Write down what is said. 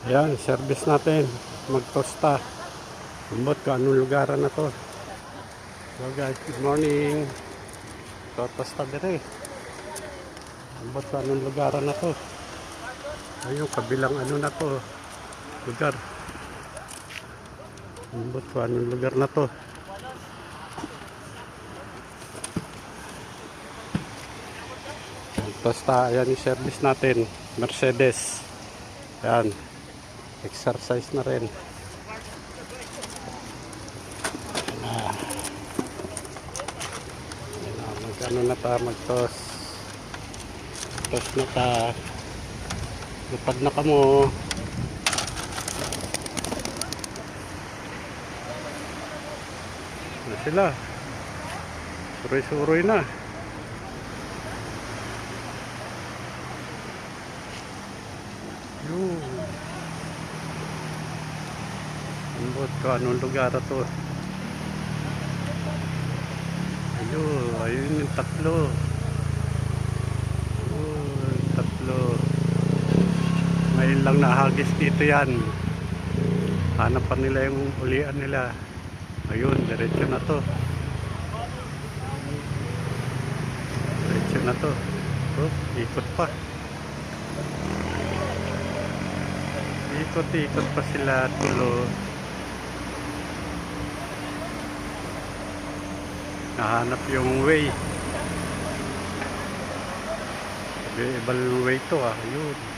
Ayan, service natin. Magtosta. Umbot ko anong lugaran na to. So guys, good morning. Tosta dire. Umbot ko anong lugaran na to. Ayun, kabilang ano na to. Lugar. Umbot ko anong lugar na to. Tosta, ayan yung service natin. Mercedes. Ayan. Exercise na rin. Ano na ta, magtos na ta, lupad na kamo. Ano sila, suroy-suroy na. Yun, ambot ko anong lugar to. Ayun yung tatlo. Tatlo. Ngayon lang nahagis dito yan. Hanap pa nila yung ulian nila. Ayun, diretso na to. Diretso na to. Oh, ikot pa. Ikot pa sila tulo. Nahanap yung way. Ibang way to ah. Ayun.